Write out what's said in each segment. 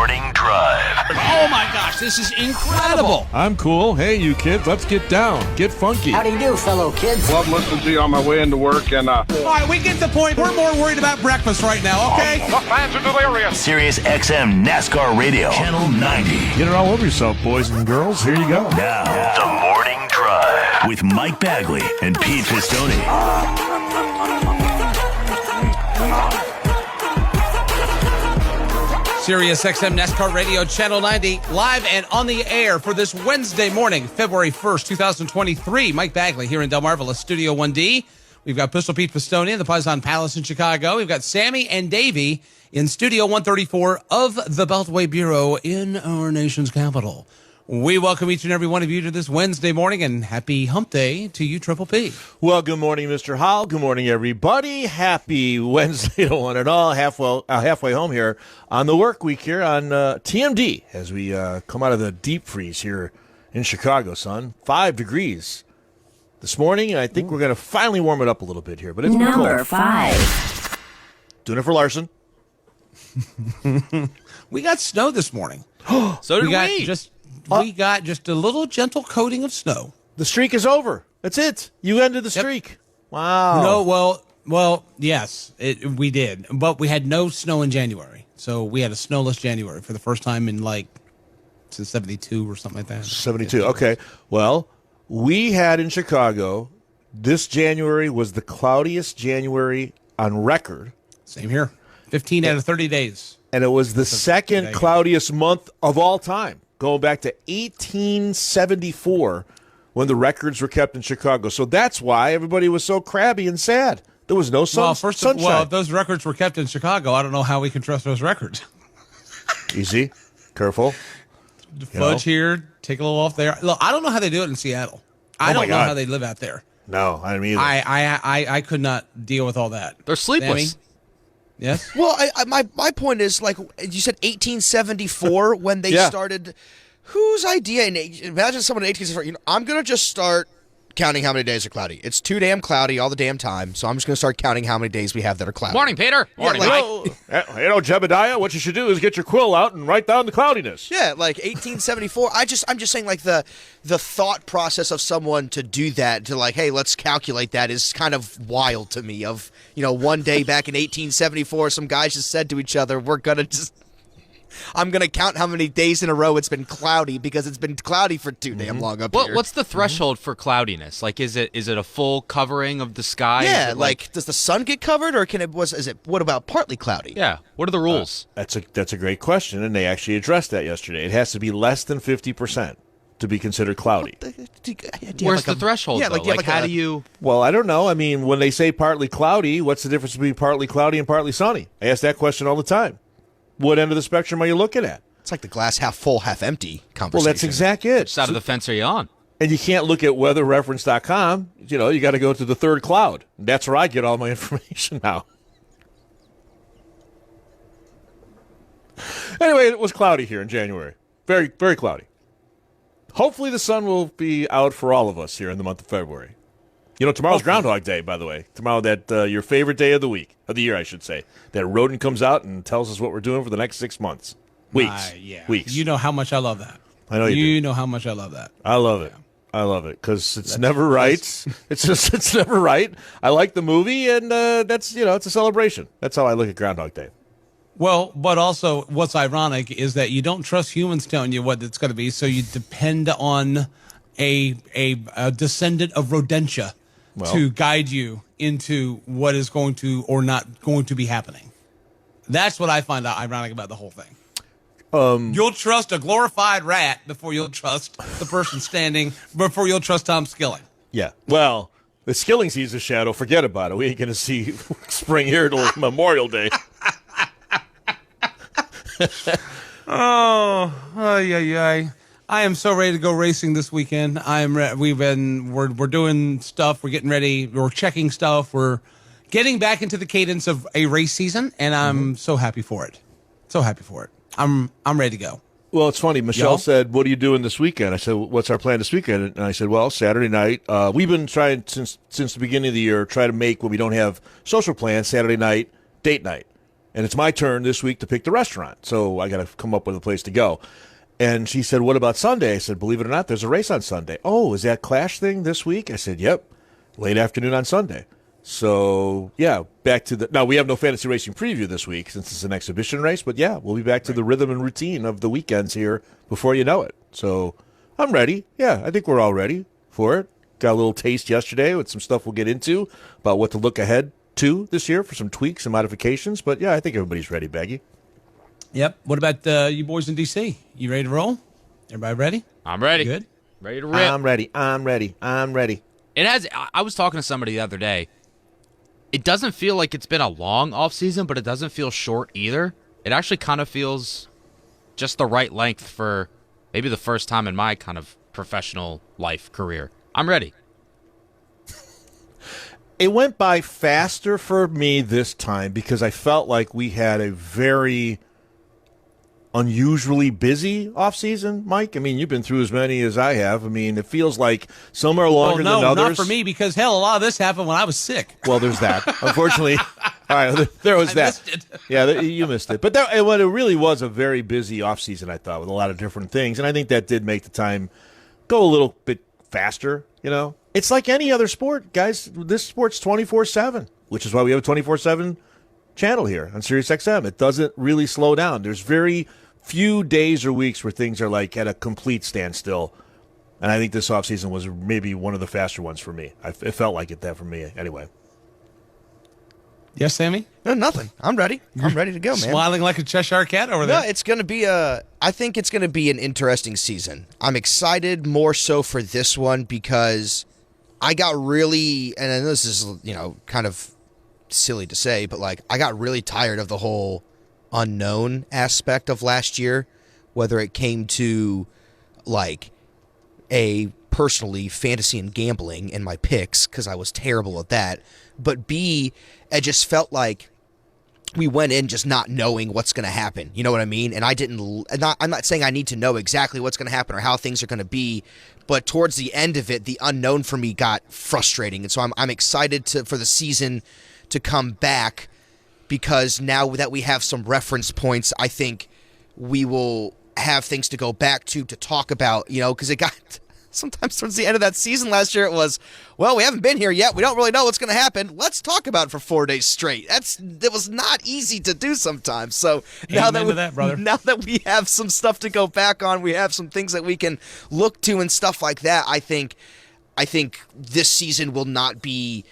Morning Drive. Oh my gosh, this is incredible. I'm cool. Hey, you kids, let's get down. Get funky. How do you do, fellow kids? Love listening to you on my way into work. And All right, we get the point. We're more worried about breakfast right now, okay? the fans are delirious. Sirius XM NASCAR Radio, Channel 90. Get it all over yourself, boys and girls. Here you go. Now, the Morning Drive with Mike Bagley and Pete Pistone. Sirius XM NASCAR Radio Channel 90, live and on the air for this Wednesday morning, February 1st, 2023. Mike Bagley here in Delmarva, Studio 1D. We've got Pistol Pete Pistone in the Paisan Palace in Chicago. We've got Sammy and Davey in Studio 134 of the Beltway Bureau in our nation's capital. We welcome each and every one of you to this Wednesday morning, and happy hump day to you, Triple P. Well, good morning, Mr. Howell. Good morning, everybody. Happy Wednesday to one and all. Halfway home here on the work week here on TMD as we come out of the deep freeze here in Chicago, son. 5 degrees this morning, and I think we're going to finally warm it up a little bit here. But it's been Number cold. 5. Doing it for Larson. We got snow this morning. So did we. We got just a little gentle coating of snow. The streak is over. That's it. You ended the streak. Wow. No, well, yes, we did, but we had no snow in January, so we had a snowless January for the first time in since '72 or something like that. 72. Okay. Well, we had in Chicago, this January was the cloudiest January on record. Same here. 15 out of 30 days. And it was the second cloudiest month of all time, going back to 1874 when the records were kept in Chicago. So that's why everybody was so crabby and sad. There was no sunshine. Well, if those records were kept in Chicago, I don't know how we can trust those records. Easy. Careful. Fudge here, take a little off there. Look, I don't know how they do it in Seattle. I don't know how they live out there. No, I don't either. I could not deal with all that. They're sleepless. Sammy? Yes. Well, my point is, like you said, 1874 when they started. Whose idea? Imagine someone in 1874. I'm gonna just start counting how many days are cloudy. It's too damn cloudy all the damn time, so I'm just gonna start counting how many days we have that are cloudy. Morning, Peter. Morning, Mike. Jebediah, what you should do is get your quill out and write down the cloudiness. Yeah, like 1874. I'm just saying, like the thought process of someone to do that, to like, hey, let's calculate that, is kind of wild to me. Of one day back in 1874, some guys just said to each other, I'm going to count how many days in a row it's been cloudy because it's been cloudy for too damn long up here. What's the threshold for cloudiness? Like, is it a full covering of the sky? Yeah, does the sun get covered, or what about partly cloudy? Yeah, what are the rules? That's a great question, and they actually addressed that yesterday. It has to be less than 50% to be considered cloudy. Where's the threshold, though? How do you... Well, I don't know. I mean, when they say partly cloudy, what's the difference between partly cloudy and partly sunny? I ask that question all the time. What end of the spectrum are you looking at? It's like the glass half full, half empty conversation. Well, that's exactly it. Which side of the fence are you on? And you can't look at weatherreference.com. You got to go to the third cloud. That's where I get all my information now. Anyway, it was cloudy here in January. Very, very cloudy. Hopefully the sun will be out for all of us here in the month of February. Tomorrow's Groundhog Day, by the way. Tomorrow, your favorite day of the year, I should say. That rodent comes out and tells us what we're doing for the next 6 months. Weeks. Weeks. You know how much I love that. I know you do. You know how much I love that. I love it. I love it because it's never right. It's never right. I like the movie, and it's a celebration. That's how I look at Groundhog Day. Well, but also what's ironic is that you don't trust humans telling you what it's going to be, so you depend on a descendant of Rodentia to guide you into what is going to or not going to be happening. That's what I find ironic about the whole thing. You'll trust a glorified rat before you'll trust the person before you'll trust Tom Skilling. Yeah. Well, the Skilling sees a shadow. Forget about it. We ain't going to see spring here till Memorial Day. I am so ready to go racing this weekend. We're doing stuff. We're getting ready. We're checking stuff. We're getting back into the cadence of a race season, and I'm so happy for it. So happy for it. I'm ready to go. Well, it's funny. Michelle said, "What are you doing this weekend?" I said, "What's our plan this weekend?" And I said, "Well, Saturday night. We've been trying since the beginning of the year, try to make when we don't have social plans, Saturday night date night." and it's my turn this week to pick the restaurant. So I got to come up with a place to go. And she said, what about Sunday? I said, believe it or not, there's a race on Sunday. Oh, is that Clash thing this week? I said, yep, late afternoon on Sunday. So, yeah, back to the – now, we have no fantasy racing preview this week since it's an exhibition race. But, yeah, we'll be back to the rhythm and routine of the weekends here before you know it. So I'm ready. Yeah, I think we're all ready for it. Got a little taste yesterday with some stuff we'll get into about what to look ahead to this year for some tweaks and modifications. But, yeah, I think everybody's ready, Baggy. Yep. What about you boys in D.C.? You ready to roll? Everybody ready? I'm ready. Good? Ready to rip. I'm ready. It has. I was talking to somebody the other day. It doesn't feel like it's been a long off season, but it doesn't feel short either. It actually kind of feels just the right length for maybe the first time in my kind of professional life career. I'm ready. It went by faster for me this time because I felt like we had a very unusually busy offseason, Mike. I mean, you've been through as many as I have. I mean, it feels like some are longer than others. Not for me because, hell, a lot of this happened when I was sick. Well, there's that. Unfortunately, all right, there was that. Missed it. Yeah, you missed it. But it really was a very busy offseason, I thought, with a lot of different things. And I think that did make the time go a little bit faster, you know. It's like any other sport, guys. This sport's 24/7, which is why we have a 24/7 channel here on SiriusXM. It doesn't really slow down. There's very few days or weeks where things are like at a complete standstill. And I think this offseason was maybe one of the faster ones for me. It felt like that for me anyway. Yes, Sammy? No, nothing. I'm ready. I'm ready to go, man. Smiling like a Cheshire cat over No, there. it's going to be I think it's going to be an interesting season. I'm excited more so for this one because I got really, and I know this is, kind of silly to say, but like I got really tired of the whole unknown aspect of last year, whether it came to like A, personally fantasy and gambling and my picks because I was terrible at that, but B, it just felt like we went in just not knowing what's going to happen. You know what I mean? And I'm not saying I need to know exactly what's going to happen or how things are going to be, but towards the end of it, the unknown for me got frustrating. And so I'm excited for the season to come back because now that we have some reference points, I think we will have things to go back to talk about, because it got sometimes towards the end of that season last year, it was, well, we haven't been here yet. We don't really know what's going to happen. Let's talk about it for 4 days straight. It was not easy to do sometimes. So now that we have some stuff to go back on, we have some things that we can look to and stuff like that. I think this season will not be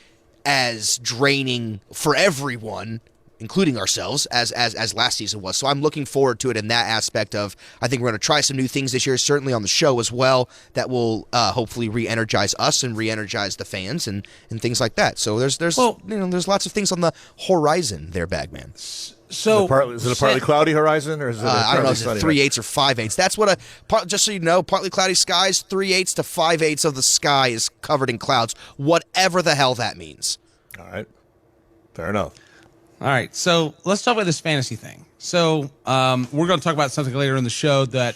as draining for everyone, including ourselves, as last season was. So I'm looking forward to it in that aspect of, I think we're going to try some new things this year, certainly on the show as well, that will hopefully re-energize us and re-energize the fans and things like that. So there's lots of things on the horizon there, Bagman. So is it a partly cloudy horizon, or is it? I don't know. Is it 3/8 or 5/8? That's what just so you know, partly cloudy skies, 3/8 to 5/8 of the sky is covered in clouds. Whatever the hell that means. All right, fair enough. All right, so let's talk about this fantasy thing. So we're going to talk about something later in the show that,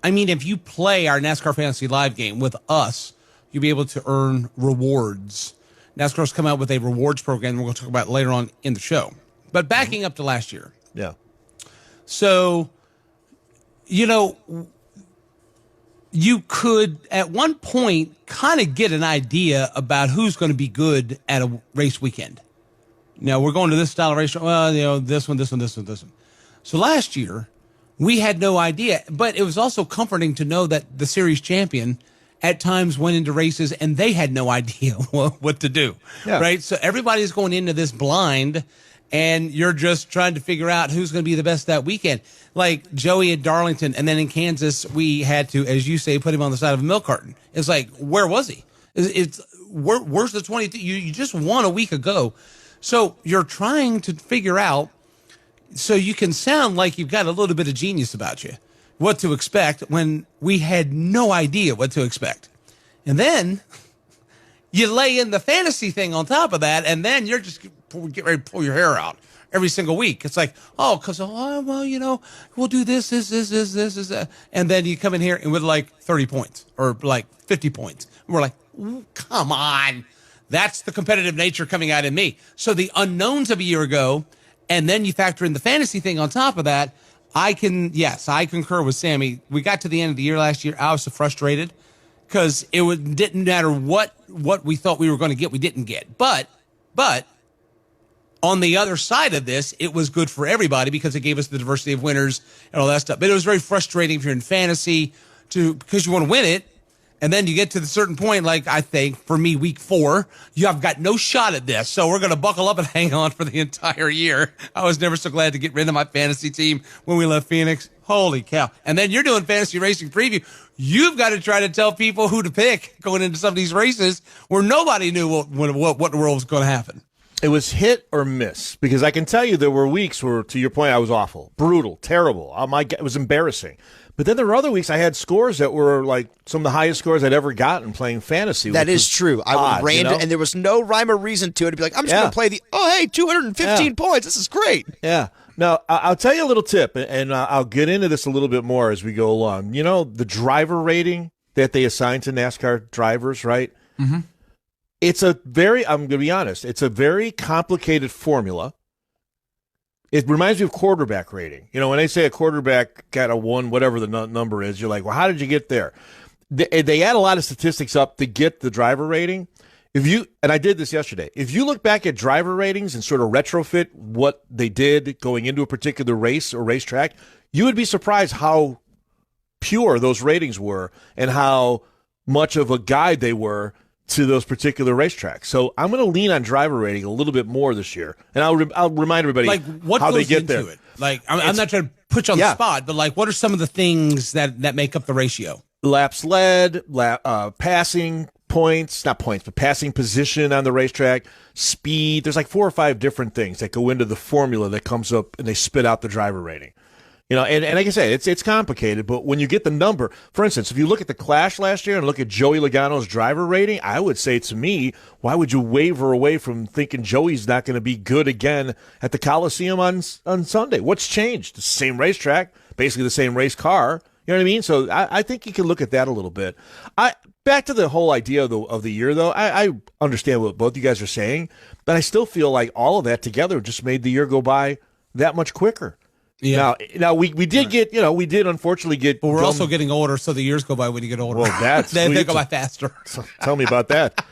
if you play our NASCAR Fantasy Live game with us, you'll be able to earn rewards. NASCAR's come out with a rewards program we're going to talk about later on in the show. But backing up to last year. Yeah. So, you could at one point kind of get an idea about who's going to be good at a race weekend. Now, we're going to this style of race. Well, this one. So last year, we had no idea. But it was also comforting to know that the series champion at times went into races and they had no idea what to do. Yeah. Right? So everybody's going into this blind, and you're just trying to figure out who's going to be the best that weekend. Like Joey at Darlington, and then in Kansas, we had to, as you say, put him on the side of a milk carton. It's like, where was he? Where's the 20? You just won a week ago. So you're trying to figure out, so you can sound like you've got a little bit of genius about you, what to expect when we had no idea what to expect. And then you lay in the fantasy thing on top of that, and then you're just get ready to pull your hair out every single week. It's like, we'll do this, and then you come in here and with like 30 points or like 50 points. And we're like, come on. That's the competitive nature coming out in me. So the unknowns of a year ago and then you factor in the fantasy thing on top of that, I concur with Sammy. We got to the end of the year last year. I was so frustrated because didn't matter what we thought we were going to get, we didn't get. But on the other side of this, it was good for everybody because it gave us the diversity of winners and all that stuff. But it was very frustrating if you're in fantasy because you want to win it. And then you get to the certain point, like I think for me, week 4, you have got no shot at this. So we're going to buckle up and hang on for the entire year. I was never so glad to get rid of my fantasy team when we left Phoenix. Holy cow. And then you're doing fantasy racing preview. You've got to try to tell people who to pick going into some of these races where nobody knew what in the world was going to happen. It was hit or miss because I can tell you there were weeks where, to your point, I was awful, brutal, terrible. It was embarrassing. But then there were other weeks I had scores that were like some of the highest scores I'd ever gotten playing fantasy. That is true. I would random, and there was no rhyme or reason to it. It'd be like, I'm just going to play 215 points. This is great. Yeah. Now, I'll tell you a little tip, and I'll get into this a little bit more as we go along. You know, the driver rating that they assign to NASCAR drivers, right? Mm-hmm. I'm going to be honest, it's a very complicated formula. It reminds me of quarterback rating. You know, when they say a quarterback got a 1, whatever the number is, you're like, well, how did you get there? They add a lot of statistics up to get the driver rating. And I did this yesterday. If you look back at driver ratings and sort of retrofit what they did going into a particular race or racetrack, you would be surprised how pure those ratings were and how much of a guide they were to those particular racetracks. So I'm going to lean on driver rating a little bit more this year, and I'll remind everybody how they get there. It? Like, I'm not trying to put you on the spot, but like, what are some of the things that make up the ratio? Laps led, passing points, not points, but passing position on the racetrack, speed. There's like 4 or 5 different things that go into the formula that comes up, and they spit out the driver rating. You know, and like I say, it's complicated, but when you get the number, for instance, if you look at the Clash last year and look at Joey Logano's driver rating, I would say to me, why would you waver away from thinking Joey's not going to be good again at the Coliseum on Sunday? What's changed? The same racetrack, basically the same race car. You know what I mean? So I think you can look at that a little bit. Back to the whole idea of the year, though, I understand what both you guys are saying, but I still feel like all of that together just made the year go by that much quicker. Yeah. Now we did get, we did unfortunately get. But we're also getting older, so the years go by when you get older. Well, that's they go by faster. Tell me about that.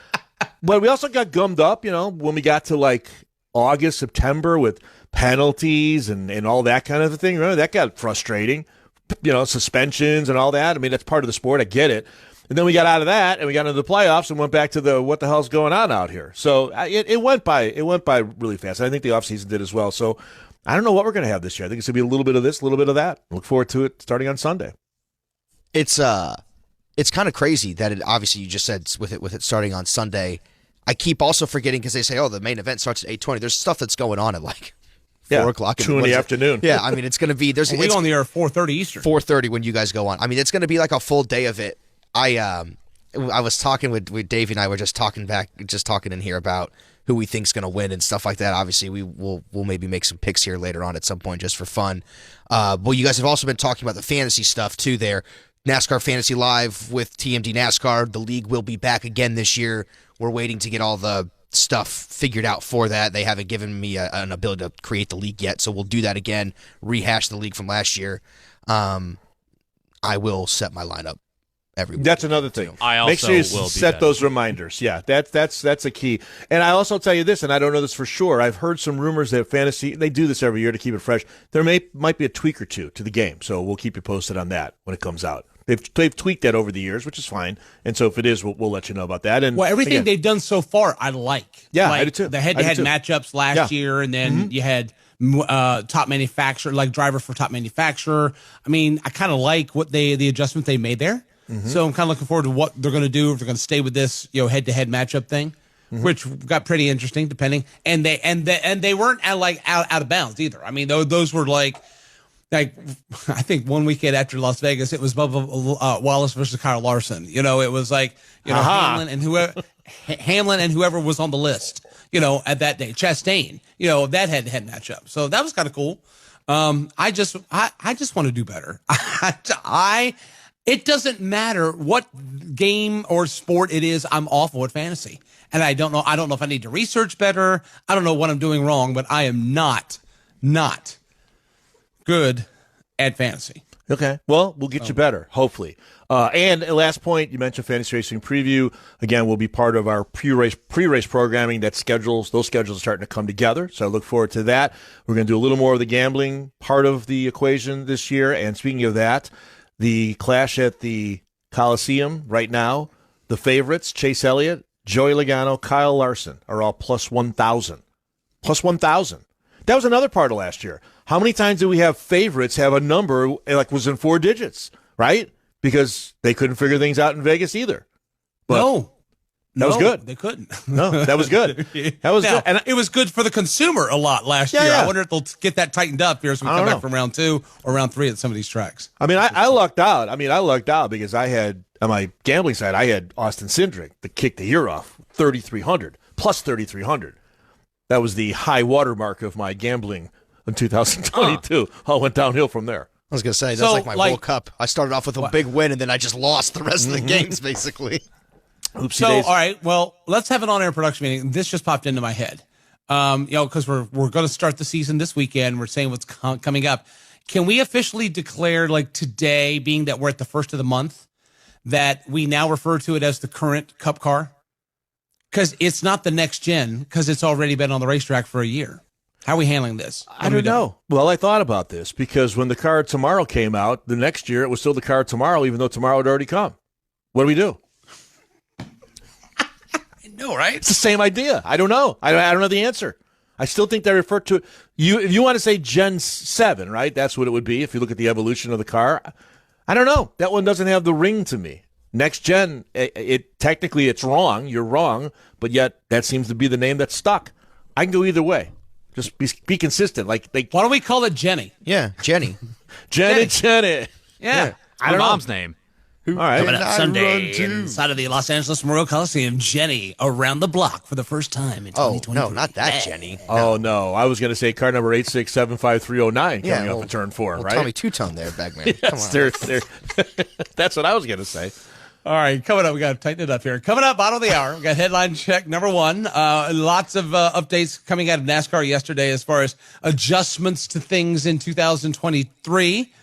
But we also got gummed up, when we got to like August, September with penalties and all that kind of a thing. Remember, that got frustrating. Suspensions and all that. I mean, that's part of the sport. I get it. And then we got out of that and we got into the playoffs and went back to what the hell's going on out here. So it went by really fast. I think the offseason did as well. So I don't know what we're going to have this year. I think it's going to be a little bit of this, a little bit of that. Look forward to it starting on Sunday. It's kind of crazy that it obviously you just said with it starting on Sunday. I keep also forgetting because they say, the main event starts at 8:20. There's stuff that's going on at like 4 o'clock. 2 in the afternoon. Yeah, I mean it's going to be we go on the air at 4:30 Eastern. 4:30 when you guys go on. I mean it's going to be like a full day of it. I was talking with Dave and I were just talking in here about who we think's going to win and stuff like that. Obviously, we'll maybe make some picks here later on at some point just for fun. Well, you guys have also been talking about the fantasy stuff too there. NASCAR Fantasy Live with TMD NASCAR. The league will be back again this year. We're waiting to get all the stuff figured out for that. They haven't given me an ability to create the league yet, so we'll do that again, rehash the league from last year. I will set my lineup. That's another thing. I also make sure you will set those reminders. Yeah, that's a key. And I also tell you this, and I don't know this for sure. I've heard some rumors that fantasy they do this every year to keep it fresh. There might be a tweak or two to the game, so we'll keep you posted on that when it comes out. They've tweaked that over the years, which is fine. And so if it is, we'll let you know about that. And everything they've done so far, I like. Yeah, I do too. The head-to-head matchups last year, and then you had top manufacturer, like driver for top manufacturer. I mean, I kind of like what the adjustment they made there. So I'm kind of looking forward to what they're going to do if they're going to stay with this, head-to-head matchup thing, which got pretty interesting, depending. And they weren't out of bounds either. I mean, those were like I think one weekend after Las Vegas, it was Bubba Wallace versus Kyle Larson. It was like Hamlin and whoever was on the list. At that day, Chastain. That head-to-head matchup. So that was kind of cool. I just want to do better. It doesn't matter what game or sport it is. I'm awful at fantasy, and I don't know. I don't know if I need to research better. I don't know what I'm doing wrong, but I am not not good at fantasy. Okay. Well, we'll get you better, hopefully. And last point, you mentioned Fantasy Racing Preview. Again, will be part of our pre-race programming that schedules. Those schedules are starting to come together, so I look forward to that. We're going to do a little more of the gambling part of the equation this year. And speaking of that, the clash at the Coliseum right now, the favorites, Chase Elliott, Joey Logano, Kyle Larson, are all plus 1,000. Plus 1,000. That was another part of last year. How many times did we have favorites have a number like was in 4 digits, right? Because they couldn't figure things out in Vegas either. But that was good. They couldn't. No, that was good. That was good. And it was good for the consumer a lot last year. Yeah. I wonder if they'll get that tightened up here as we come back from round 2 or round 3 at some of these tracks. I mean, I lucked out. I lucked out because I had, on my gambling side, I had Austin Cindric to kick the year off, 3,300, plus 3,300. That was the high water mark of my gambling in 2022. All went downhill from there. I was going to say, that's like my World Cup. I started off with a big win, and then I just lost the rest of the games, basically. Oopsie So, days. all right, well, let's have an on-air production meeting. This just popped into my head. Because we're going to start the season this weekend. We're saying what's coming up. Can we officially declare, like today, being that we're at the first of the month, that we now refer to it as the current Cup car? Because it's not the next gen, because it's already been on the racetrack for a year. How are we handling this? I don't know. Well, I thought about this because when the car tomorrow came out, the next year it was still the car tomorrow, even though tomorrow had already come. What do we do? I know, right? It's the same idea. I don't know. I don't know the answer. I still think they refer to it. If you want to say Gen 7, right? That's what it would be if you look at the evolution of the car. I don't know. That one doesn't have the ring to me. Next gen, it technically it's wrong. You're wrong, but yet that seems to be the name that's stuck. I can go either way. Just be consistent. Like Why don't we call it Jenny? Yeah, Jenny. Jenny. Yeah. My mom's name. All right. Coming up Sunday inside of the Los Angeles Memorial Coliseum, Jenny around the block for the first time in Oh, 2023. no, not that Jenny. Oh, no. I was going to say car number 8675309 coming up at turn 4, right? Tommy Two-Tone there, Bagman. Come Yes, on. that's what I was going to say. All right, coming up, we got to tighten it up here. Coming up, bottom of the hour, we got headline check number 1. Lots of updates coming out of NASCAR yesterday as far as adjustments to things in 2023.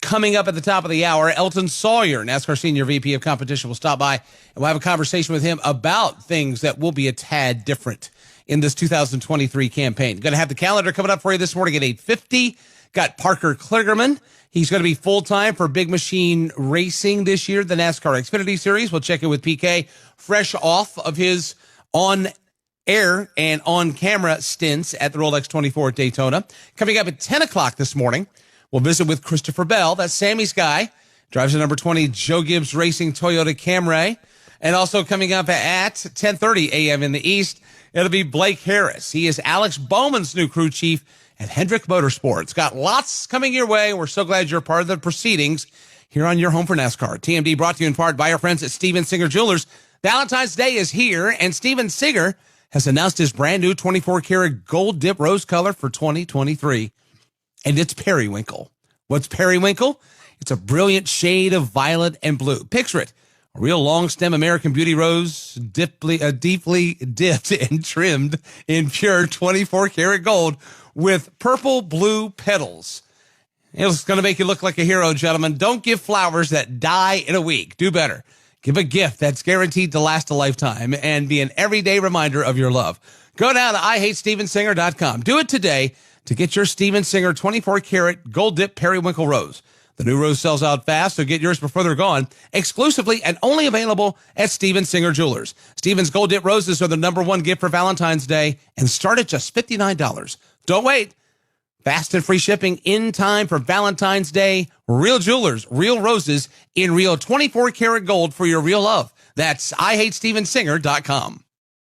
Coming up at the top of the hour, Elton Sawyer, NASCAR Senior VP of Competition, will stop by, and we'll have a conversation with him about things that will be a tad different in this 2023 campaign. Going to have the calendar coming up for you this morning at 8:50. Got Parker Kligerman. He's going to be full-time for Big Machine Racing this year, the NASCAR Xfinity Series. We'll check in with PK, fresh off of his on-air and on-camera stints at the Rolex 24 at Daytona. Coming up at 10 o'clock this morning, we'll visit with Christopher Bell. That's Sammy's guy. Drives the number 20 Joe Gibbs Racing Toyota Camry. And also coming up at 10:30 a.m. in the East, it'll be Blake Harris. He is Alex Bowman's new crew chief at Hendrick Motorsports. Got lots coming your way. We're so glad you're part of the proceedings here on your home for NASCAR. TMD brought to you in part by our friends at Steven Singer Jewelers. Valentine's Day is here, and Steven Singer has announced his brand new 24-karat gold dip rose color for 2023. And it's periwinkle. What's periwinkle? It's a brilliant shade of violet and blue. Picture it. A real long-stem American Beauty rose deeply dipped and trimmed in pure 24-karat gold with purple-blue petals. It's going to make you look like a hero, gentlemen. Don't give flowers that die in a week. Do better. Give a gift that's guaranteed to last a lifetime and be an everyday reminder of your love. Go now to IHateStevenSinger.com. Do it today to get your Steven Singer 24-karat gold dip periwinkle rose. The new rose sells out fast, so get yours before they're gone. Exclusively and only available at Steven Singer Jewelers. Steven's gold dip roses are the number 1 gift for Valentine's Day and start at just $59. Don't wait. Fast and free shipping in time for Valentine's Day. Real jewelers, real roses in real 24-karat gold for your real love. That's IHateStevenSinger.com.